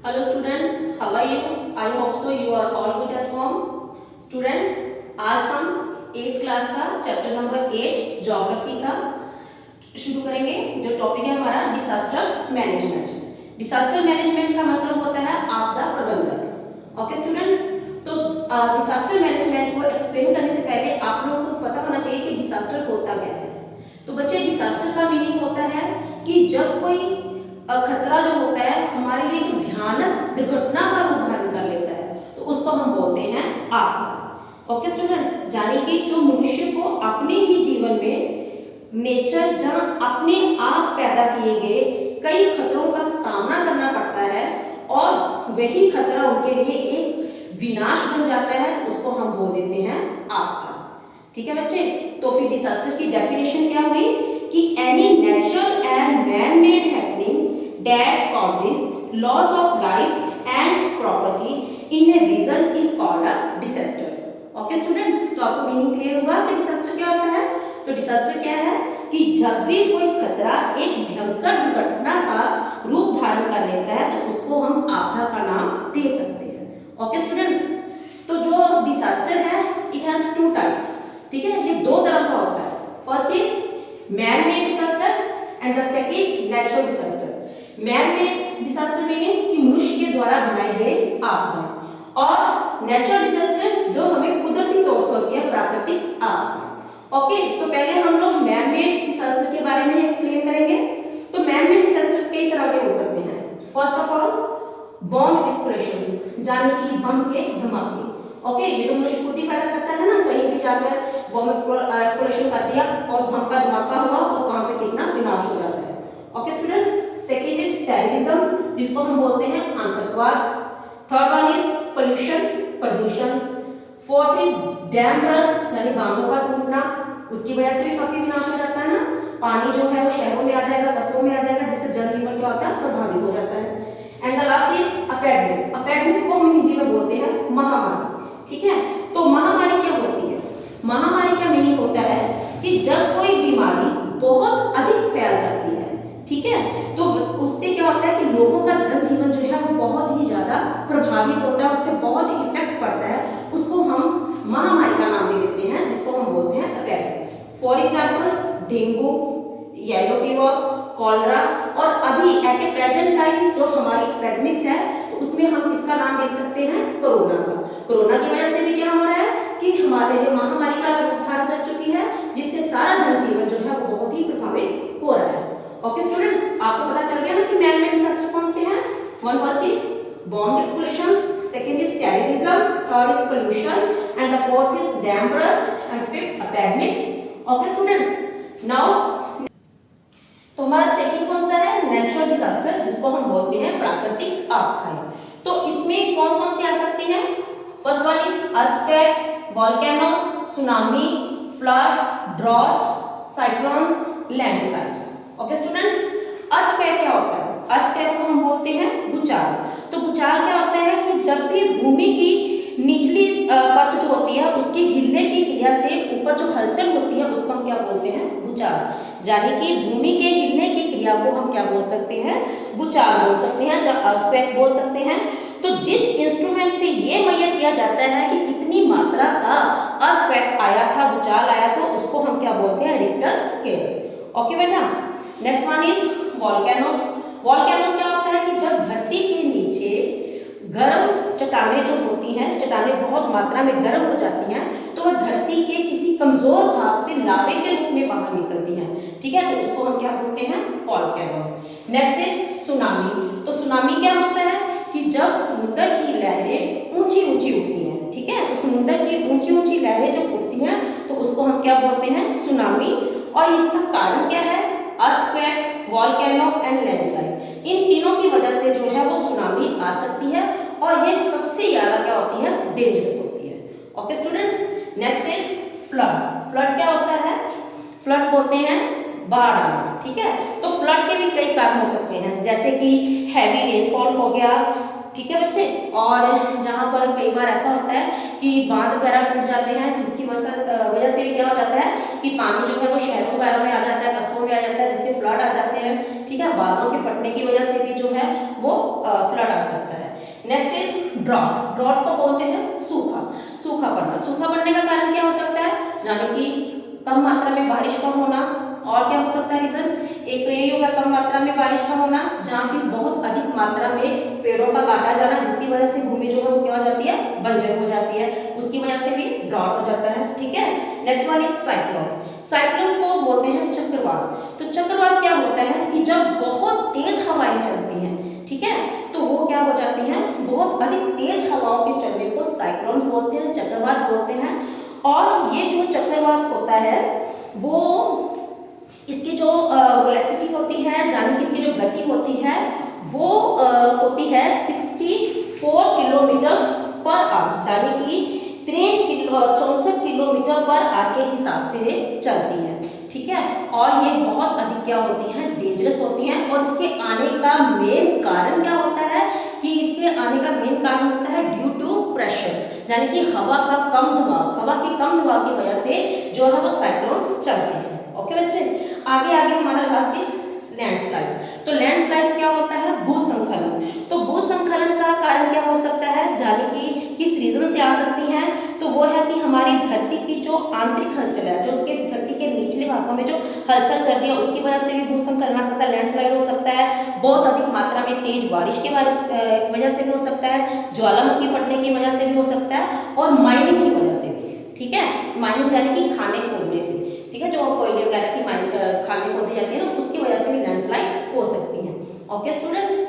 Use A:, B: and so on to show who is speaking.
A: Hello students, how are you? I hope so you are all good at home. Students, आज हम 8th class का chapter number 8 geography का शुरू करेंगे। जो टॉपिक है हमारा डिसास्टर मैनेजमेंट। डिसास्टर मैनेजमेंट का मतलब होता है आपदा प्रबंधक। ओके स्टूडेंट्स, तो डिसास्टर मैनेजमेंट को एक्सप्लेन करने से पहले आप लोगों को पता होना चाहिए कि डिसास्टर होता क्या है। तो बच्चे, डिसास्टर का मीनिंग होता है कि जब कोई खतरा जो होता है हमारे लिए एक भयानक दुर्घटना का रूप धारण कर लेता है, तो उसको हम बोलते हैं आपदा। ओके स्टूडेंट्स, यानी कि जो मनुष्य को अपने ही जीवन में नेचर जहां अपने आप पैदा किए गए कई खतरों का सामना करना पड़ता है और वही खतरा उनके लिए एक विनाश बन जाता है, उसको हम बोल देते हैं आपदा। ठीक है बच्चे, तो फिर डिसास्टर की डेफिनेशन क्या हुई कि any natural and man made happening that causes loss of life and property in a region is called a disaster. Okay students, तो आपको मीनिंग क्लियर हुआ कि डिसास्टर क्या होता है? तो डिसास्टर क्या है कि जब भी कोई खतरा एक भयंकर दुर्घटना का रूप धारण कर लेता है तो उसको हम आपदा का नाम दे सकते हैं। ओके स्टूडेंट्स, तो जो डिसास्टर है इट हैज टू टाइप्स। ठीक है, ये दो तरह का होता है। First is man made disaster and the second natural disaster. Man made disaster meanings कि मनुष्य के द्वारा बनाए गए आपदा, और नेचुरल डिसास्टर जो हमें कुदरती तौर से होती है, प्राकृतिक आपदा। ओके, तो पहले हम लोग मैन मेड डिसास्टर के बारे में एक्सप्लेन करेंगे। तो मैन मेड डिसास्टर कई तरह के हो सकते हैं। फर्स्ट ऑफ ऑल बॉम्ब एक्सप्लोशंस, यानी कि बम के धमाके। ओके, ये तो मनुष्य खुद ही पैदा करता है ना, कहीं भी जाकर बॉम्ब एक्सप्लोशन कर दिया और बम का धमाका हुआ और कहां पे कितना विनाश हो जाता है। Okay students, second is terrorism, जिसको हम बोलते हैं आतंकवाद। थर्ड वन इज पोल्यूशन, प्रदूषण। फोर्थ इज डैम बर्स्ट, यानी बांधों का टूटना, उसकी वजह से भी काफी विनाश हो जाता है ना, पानी जो है वो शहरों में आ जाएगा, कस्बों में आ जाएगा, जिससे जनजीवन क्या होता है, प्रभावित हो जाता है। And the last is epidemics. Epidemics को हम हिंदी में बोलते हैं महामारी। ठीक है, तो महामारी क्या होती है? महामारी का मीनिंग होता है कि जब कोई बीमारी बहुत अधिक फैल जाती है, ठीक है, तो उससे क्या होता है कि लोगों का जनजीवन जो है वो बहुत ही ज्यादा प्रभावित होता है, उस पर बहुत इफेक्ट पड़ता है, उसको हम महामारी का नाम दे देते हैं, जिसको हम बोलते हैं epidemics. For examples dengue, yellow fever, cholera, और अभी एट ए प्रेजेंट टाइम जो हमारी एपिडेमिक्स है तो उसमें हम किसका नाम दे सकते हैं? कोरोना का। कोरोना की वजह से भी क्या हो रहा है कि हमारे लिए महामारी का रूप धारण कर चुकी है, जिससे सारा जनजीवन जो है वो बहुत ही प्रभावित हो रहा है। ओके स्टूडेंट्स, आपको पता चल गया ना कि मैन मेड डिसास्टर कौन से हैं? One first is bomb explosions, second is terrorism, third is pollution and the fourth is dam burst and fifth epidemics. Okay students, now तो हमारा सेकंड कौन सा है? नेचुरल डिसास्टर, जिसको हम बोलते हैं प्राकृतिक आपदाएं। तो इसमें कौन कौन से आ सकते हैं? First one is earthquake, volcanoes, tsunami, flood, drought, cyclones, landslides. Okay students, earthquake क्या होता है? अर्थक्वेक को हम बोलते हैं भूचाल। तो भूचाल क्या होता है कि जब भी भूमि की निचली परत जो होती है उसकी हिलने की क्रिया से ऊपर जो हलचल होती है उसको हम क्या बोलते हैं? भूचाल। यानी कि भूमि के हिलने की क्रिया को हम क्या बोल सकते हैं? भूचाल बोल सकते हैं, या अर्थक्वेक बोल सकते हैं। तो जिस इंस्ट्रूमेंट से ये मेजर किया जाता है कि कितनी मात्रा का अर्थक्वेक आया था, भूचाल आया, तो उसको हम क्या बोलते हैं? Richter scales. ओके बेटा, next one is volcanoes. Volcanoes क्या होता है कि जब धरती के नीचे गर्म चट्टानें जो होती हैं, चट्टानें बहुत मात्रा में गर्म हो जाती हैं, तो वह धरती के किसी कमजोर भाग से लावे के रूप में बाहर निकलती हैं। ठीक है, तो उसको हम क्या बोलते हैं? वोल्केनोस। Next is tsunami. तो सुनामी क्या होता है कि जब समुद्र की लहरें ऊंची ऊंची उठती हैं, ठीक है, तो समुद्र की ऊंची ऊंची लहरें जब उठती हैं तो उसको हम क्या बोलते हैं? सुनामी। और इसका कारण क्या है? Earthquake, volcano and landslide. इन तीनों की वजह से जो है वो सुनामी आ सकती है और ये सबसे ज्यादा क्या होती है? डेंजरस होती है। Okay students, next is flood. Flood क्या होता है? फ्लड बोलते हैं बाढ़ आना। ठीक है, तो फ्लड के भी कई कारण हो सकते हैं, जैसे कि हैवी रेनफॉल हो गया, ठीक है बच्चे, और जहाँ पर कई बार ऐसा होता है कि बांध वगैरह टूट जाते हैं, जिसकी वजह से भी क्या हो जाता है कि पानी जो है वो शहरों वगैरह में आ जाता है, कस्बों में आ जाता है, जिससे फ्लड आ जाते हैं। ठीक है, बांधों के फटने की वजह से भी जो है वो फ्लड आ सकता है। Next is drought. ड्रॉट को बोलते हैं सूखा, सूखा पड़ना। सूखा पड़ने का कारण क्या हो सकता है, यानी कि कम मात्रा में बारिश का होना। और क्या हो सकता है रीजन, एक तो यही होगा कम मात्रा में बारिश का होना, जहाँ फिर बहुत अधिक मात्रा में पेड़ों का काटा जाना, जिसकी वजह से भूमि जो है वो क्या हो जाती है, बंजर हो जाती है, उसकी वजह से भी ड्रॉट हो जाता है। ठीक है, next one is cyclones. Cyclones को बोलते हैं चक्रवात। तो चक्रवात क्या होता है कि जब बहुत तेज हवाएं चलती हैं, ठीक है, तो वो क्या हो जाती हैं, बहुत अधिक तेज हवाओं के चलने को साइक्लोन्स बोलते हैं, चक्रवात बोलते हैं। और ये जो चक्रवात होता है वो इसकी जो वेलोसिटी होती है, यानी कि इसकी जो गति होती है वो होती है 64 किलोमीटर पर आवर, यानी कि 64 किलोमीटर पर आवर के हिसाब से चलती है। ठीक है, और ये बहुत अधिक क्या होती हैं, डेंजरस होती हैं। और इसके आने का मेन कारण क्या होता है कि इसके आने का मेन कारण होता है ड्यू टू प्रेशर, यानी कि हवा का कम दबाव, हवा के कम दबाव की वजह से जो है वो साइक्लोन्स चलते हैं। ओके बच्चे, आगे हमारा लास्ट इज लैंडस्लाइड। तो लैंडस्लाइड्स क्या होता है, भूस्खलन। तो भूस्खलन का कारण क्या हो सकता है, यानी कि किस रीजन से आ सकती है, तो वो है कि हमारी धरती की जो आंतरिक हलचल है, जो उसके धरती के निचले भागों में जो हलचल चल रही है उसकी वजह से भी भूस्खलन आ सकता है, लैंडस्लाइड हो सकता है। बहुत अधिक मात्रा में तेज बारिश की वजह से भी हो सकता है, ज्वालामुखी फटने की वजह से भी हो सकता है, और माइनिंग की वजह से भी। ठीक है, माइनिंग यानी कि खाने खोदने से, ठीक है, जो कोयले वगैरह की माइनिंग खाने खोदी जाती है ना, उसकी वजह से भी लैंडस्लाइड हो सकती है। Okay students.